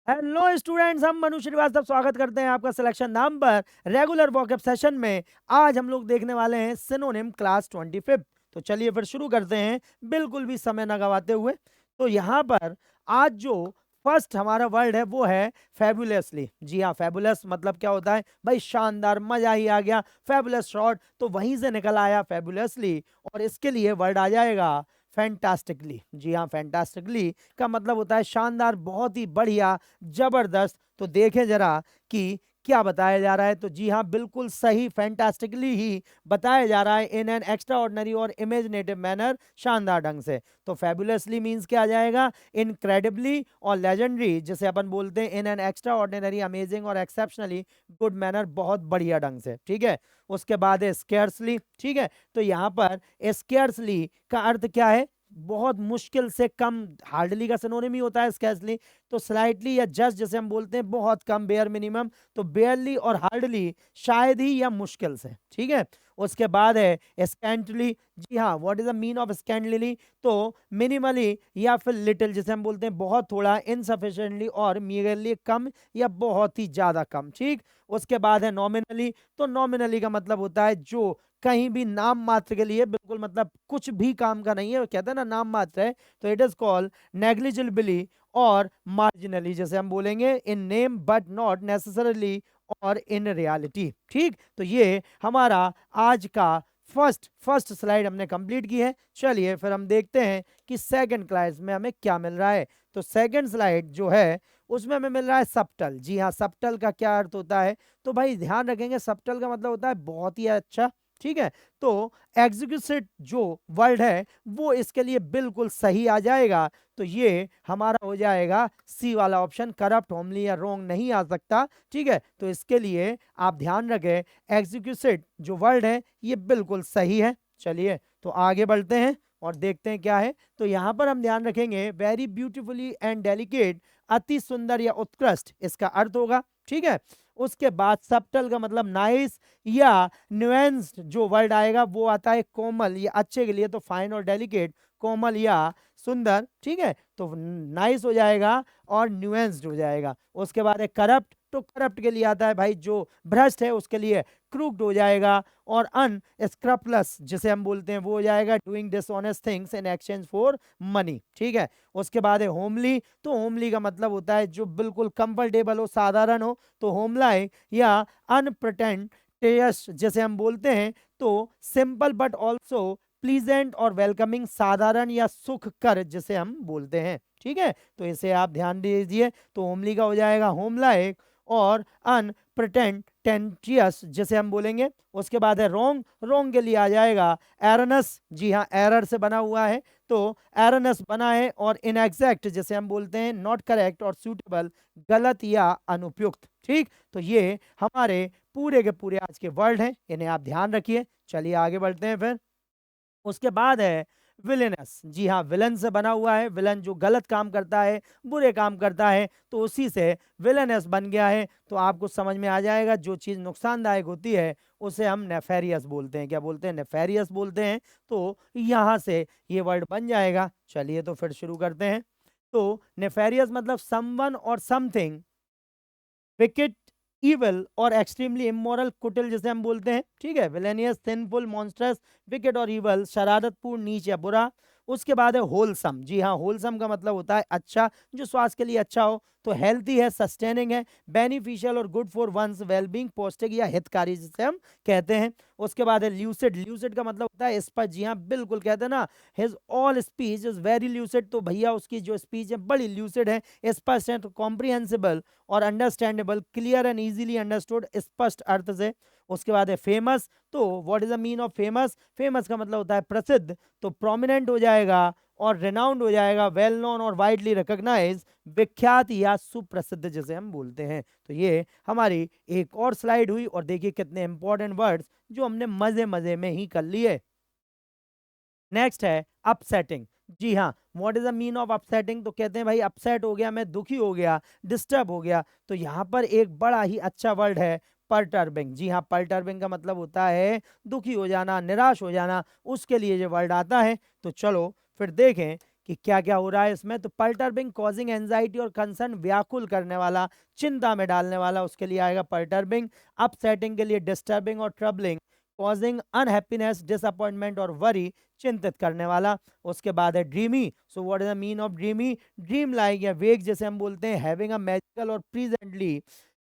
Hello students, हम मनु श्रीवास्तव स्वागत करते हैं आपका selection number regular walk up session में। आज हम लोग देखने वाले हैं सिनोनिम क्लास 25। तो चलिए फिर शुरू करते हैं बिल्कुल भी समय न गवाते हुए। तो यहाँ पर आज जो फर्स्ट हमारा वर्ड है वो है फैबुलसली। जी हाँ, फैबुलस मतलब क्या होता है भाई? शानदार, मजा ही आ गया। फैबुलस शॉट तो वहीं से निकल आया फैबुलसली, और इसके लिए वर्ड आ जाएगा फैंटास्टिकली। जी हाँ, फैंटास्टिकली का मतलब होता है शानदार, बहुत ही बढ़िया, जबरदस्त। तो देखें जरा कि क्या बताया जा रहा है। तो जी हाँ, बिल्कुल सही, फैंटास्टिकली ही बताया जा रहा है, इन एन एक्स्ट्रा ऑर्डिनरी और इमेजिनेटिव मैनर, शानदार ढंग से। तो फैबुलसली मीन्स क्या आ जाएगा? इनक्रेडिबली और लेजेंडरी, जिसे अपन बोलते हैं in an extra ordinary, amazing और एक्सेप्शनली गुड मैनर, बहुत बढ़िया ढंग से। ठीक है, उसके बाद है स्केर्सली। ठीक है, तो यहाँ पर स्केर्सली का अर्थ क्या है? बहुत मुश्किल से कम। हार्डली का सिनोनिम ही होता है स्कैर्सली। तो स्लाइटली या जस्ट, जैसे हम बोलते हैं बहुत कम, बेयर मिनिमम। तो बेयरली और हार्डली शायद ही या मुश्किल से। ठीक है, उसके बाद है स्कैंटली। जी हाँ, what is the mean of scantly? तो मिनिमली या फिर लिटिल, जिसे हम बोलते हैं बहुत थोड़ा, इनसफिशिएंटली और मीगरली, कम या बहुत ही ज्यादा कम। ठीक, उसके बाद है नॉमिनली। तो नॉमिनली का मतलब होता है जो कहीं भी नाम मात्र के लिए, बिल्कुल मतलब कुछ भी काम का नहीं है, वो कहते हैं ना नाम मात्र है। तो इट इज कॉल्ड नेग्लिजिबली और मार्जिनली, जैसे हम बोलेंगे in name but not necessarily और इन रियलिटी। ठीक, तो ये हमारा आज का फर्स्ट स्लाइड हमने कंप्लीट की है। चलिए फिर हम देखते हैं कि सेकंड क्लास में हमें क्या मिल रहा है। तो सेकंड स्लाइड जो है उसमें हमें मिल रहा है सबटल। जी हाँ, सबटल का क्या अर्थ होता है? तो भाई ध्यान रखेंगे, सबटल का मतलब होता है बहुत ही अच्छा। ठीक है, तो एग्जीक्यूटिव जो वर्ड है वो इसके लिए बिल्कुल सही आ जाएगा। तो ये हमारा हो जाएगा सी वाला ऑप्शन, करप्ट, होमली या रोंग नहीं आ सकता। ठीक है, तो इसके लिए आप ध्यान रखें, एग्जीक्यूटिव जो वर्ड है ये बिल्कुल सही है। चलिए तो आगे बढ़ते हैं और देखते हैं क्या है। तो यहां पर हम ध्यान रखेंगे वेरी ब्यूटीफुली एंड डेलिकेट, अति सुंदर या उत्कृष्ट, इसका अर्थ होगा। ठीक है, उसके बाद सबटल का मतलब नाइस या न्यूएंस्ड जो वर्ड आएगा वो आता है कोमल या अच्छे के लिए। तो फाइन और डेलिकेट, कोमल या सुंदर। ठीक है, तो नाइस हो जाएगा और न्यूएंस्ड हो जाएगा। उसके बाद है करप्ट। तो करप्ट के लिए आता है भाई जो भ्रष्ट है, उसके लिए क्रूक्ड हो जाएगा। और अनस्क्रपलस जिसे हम बोलते हैं वो हो जाएगा doing dishonest things in exchange for money. ठीक है, उसके बाद है होमली। तो होमली का मतलब होता है जो बिल्कुल कंफर्टेबल हो, साधारण हो। तो होमलाइक या अनप्रिटेंटियस जैसे हम बोलते हैं। तो सिंपल बट ऑल्सो प्लीजेंट और वेलकमिंग, साधारण या सुख कर जिसे हम बोलते हैं। ठीक है, तो इसे आप ध्यान दीजिए। तो होमली का हो जाएगा होमलाइक और अनप्रिटेंटियस जिसे हम बोलेंगे। उसके बाद है रोंग। रोंग के लिए आ जाएगा एरनस। जी हाँ, एरर से बना हुआ है। तो एरनस बना है। और इनएग्जैक्ट जिसे हम बोलते हैं नॉट करेक्ट, और सूटेबल गलत या अनुपयुक्त। ठीक, तो ये हमारे पूरे के पूरे आज के वर्ड हैं, इन्हें आप ध्यान रखिए। चलिए आगे बढ़ते हैं फिर। उसके बाद है विलेनस। जी हाँ, विलन से बना हुआ है। विलन जो गलत काम करता है, बुरे काम करता है, तो उसी से विलेनस बन गया है। तो आपको समझ में आ जाएगा जो चीज नुकसानदायक होती है उसे हम नेफेरियस बोलते हैं। क्या बोलते हैं? नेफेरियस बोलते हैं। तो यहां से ये वर्ड बन जाएगा। चलिए तो फिर शुरू करते हैं। तो नेफेरियस मतलब someone or something wicket, evil और एक्सट्रीमली इमोरल, कुटिल जिसे हम बोलते हैं। ठीक है, विलेनियस, सिंफुल, मॉन्स्टरस, विकेट और इवल, शरारतपूर्ण, नीच या बुरा। उसके बाद है होलसम। जी हाँ, होलसम का मतलब होता है अच्छा, जो स्वास्थ्य के लिए अच्छा हो। तो हेल्थी है, सस्टेनिंग है, बेनिफिशियल और गुड फॉर वंस वेलबींग, पौष्टिक या हितकारी जिसे हम कहते हैं। उसके बाद है ल्यूसिड। ल्यूसिड का मतलब होता है स्पष्ट। जी हाँ, बिल्कुल कहते हैं ना his all speech is very lucid. तो भैया उसकी जो स्पीच है बड़ी ल्यूसिड है, स्पष्ट है, तो कॉम्प्रिहेंसिबल और understandable, clear and easily understood, स्पष्ट अर्थ से। उसके बाद है फेमस। तो what is the mean of famous? Famous का मतलब होता है प्रसिद्ध। तो प्रोमिनेंट हो जाएगा और रेनाउंड हो जाएगा, वेल नोन और वाइडली रिकॉग्नाइज, विख्यात या सुप्रसिद्ध जिसे हम बोलते हैं। तो ये हमारी एक और स्लाइड हुई, और देखिए कितने इंपॉर्टेंट वर्ड्स जो हमने मजे मजे में ही कर लिए। नेक्स्ट है अपसेटिंग। जी हाँ, what is the mean of upsetting? तो कहते हैं भाई अपसेट हो गया, मैं दुखी हो गया, डिस्टर्ब हो गया। तो यहाँ पर एक बड़ा ही अच्छा वर्ड है परटर्बिंग। जी हाँ, परटर्बिंग का मतलब होता है दुखी हो जाना, निराश हो जाना, उसके लिए ये वर्ड आता है। तो चलो फिर देखें कि क्या क्या हो रहा है इसमें। तो परटर्बिंग, कॉजिंग एंजाइटी और कंसर्न, व्याकुल करने वाला, चिंता में डालने वाला, उसके लिए आएगा परटर्बिंग। अपसेटिंग के लिए डिस्टर्बिंग और ट्रबलिंग। कॉजिंग अनहैप्पीनेस, डिसअपॉइंटमेंट और वरी, चिंतित करने वाला। उसके बाद है dreamy. So what is the mean of dreamy? Dream like या वेग जैसे हम बोलते हैं, हैविंग अ मैजिकल और प्रेजेंटली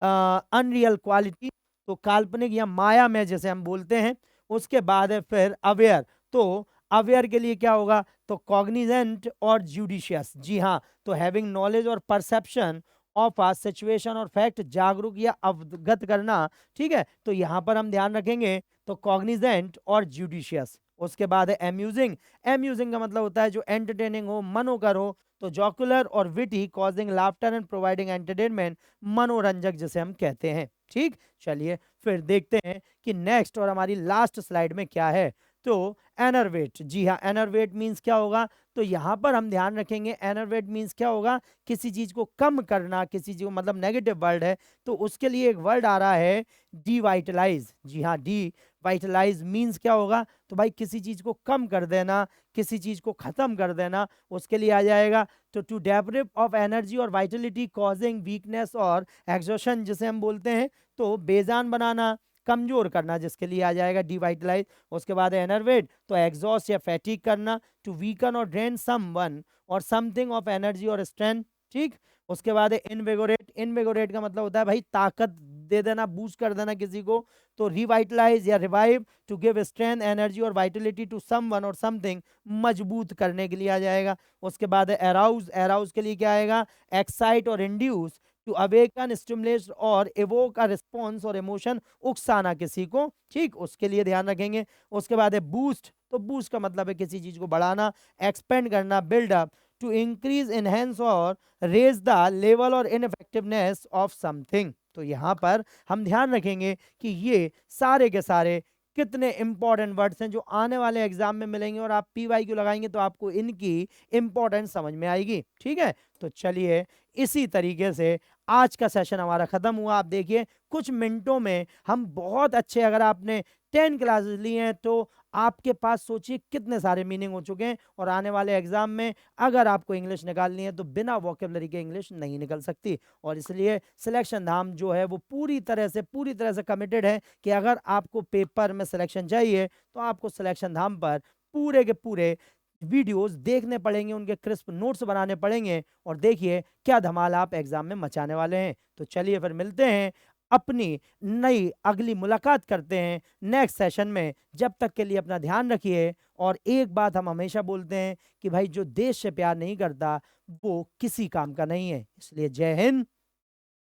अनरियल क्वालिटी, तो काल्पनिक या माया में जैसे हम बोलते हैं। उसके बाद है फिर अवेयर। तो अवेयर के लिए क्या होगा? तो कॉग्निजेंट और जुडिशियस। जी हाँ, तो हैविंग नॉलेज और परसेप्शन ऑफ आ सिचुएशन और फैक्ट, जागरूक या अवगत करना। ठीक है, तो यहाँ पर हम ध्यान रखेंगे तो कॉग्निजेंट और जुडिशियस। उसके बाद है एम्यूजिंग। एम्यूजिंग का मतलब होता है जो एंटरटेनिंग हो, मनोकर हो। तो जॉकुलर और witty, causing laughter and providing entertainment, मनोरंजक जिसे हम कहते हैं। ठीक, चलिए फिर देखते हैं कि नेक्स्ट और हमारी लास्ट स्लाइड में क्या है। तो एनर्वेट, जी हाँ, एनर्वेट मीन्स क्या होगा? तो यहाँ पर हम ध्यान रखेंगे एनर्वेट मीन्स क्या होगा? किसी चीज को कम करना, किसी चीज को, मतलब नेगेटिव वर्ड है तो उसके लिए एक वर्ड आ रहा है डिवाइटलाइज। जी हाँ, डिवाइटलाइज मीन्स क्या होगा? तो भाई किसी चीज को कम कर देना, किसी चीज को खत्म कर देना, उसके लिए आ जाएगा तो टू डेप्रिव ऑफ एनर्जी और वाइटलिटी, कॉजिंग वीकनेस और एग्जॉशन जिसे हम बोलते हैं, तो बेजान बनाना, कमजोर करना, जिसके लिए आ जाएगा डिवाइटलाइज। उसके बाद है एनर्वेट, तो एग्जॉस्ट या फैटिक करना, टू वीकन और drain someone or something of energy और स्ट्रेंथ। ठीक, उसके बाद है इनविगोरेट। इनविगोरेट का मतलब होता है भाई ताकत दे देना, बूस्ट कर देना किसी को। तो रिवाइटलाइज या revive, to give strength, energy और vitality to someone or something, मजबूत करने के लिए आ जाएगा। उसके बाद है एराउज। एराउज के लिए क्या आएगा? एक्साइट और इंड्यूस, टू अवेकन, स्टिमुलेट और एवोक अ रिस्पॉन्स और इमोशन, उकसाना किसी को। ठीक, उसके लिए ध्यान रखेंगे। उसके बाद है बूस्ट। तो बूस्ट का मतलब है किसी चीज को बढ़ाना, एक्सपेंड करना, build up, to increase, enhance or raise the level or ineffectiveness of something. तो यहाँ पर हम ध्यान रखेंगे कि ये सारे के सारे कितने इंपॉर्टेंट वर्ड्स हैं जो आने वाले एग्जाम में मिलेंगे, और आप पीवाईक्यू लगाएंगे तो आपको इनकी इंपॉर्टेंस समझ में आएगी। ठीक है, तो चलिए इसी तरीके से आज का सेशन हमारा खत्म हुआ। आप देखिए कुछ मिनटों में हम बहुत अच्छे, अगर आपने 10 क्लासेस ली हैं तो आपके पास सोचिए कितने सारे मीनिंग हो चुके हैं। और आने वाले एग्जाम में अगर आपको इंग्लिश निकालनी है तो बिना वोकेबलरी के इंग्लिश नहीं निकल सकती। और इसलिए सिलेक्शन धाम जो है वो पूरी तरह से कमिटेड है कि अगर आपको पेपर में सिलेक्शन चाहिए तो आपको सिलेक्शन धाम पर पूरे के पूरे वीडियोस देखने पड़ेंगे, उनके क्रिस्प नोट्स बनाने पड़ेंगे, और देखिए क्या धमाल आप एग्जाम में मचाने वाले हैं। तो चलिए फिर मिलते हैं, अपनी नई अगली मुलाकात करते हैं नेक्स्ट सेशन में। जब तक के लिए अपना ध्यान रखिए। और एक बात हम हमेशा बोलते हैं कि भाई जो देश से प्यार नहीं करता वो किसी काम का नहीं है। इसलिए जय हिंद,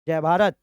जय भारत।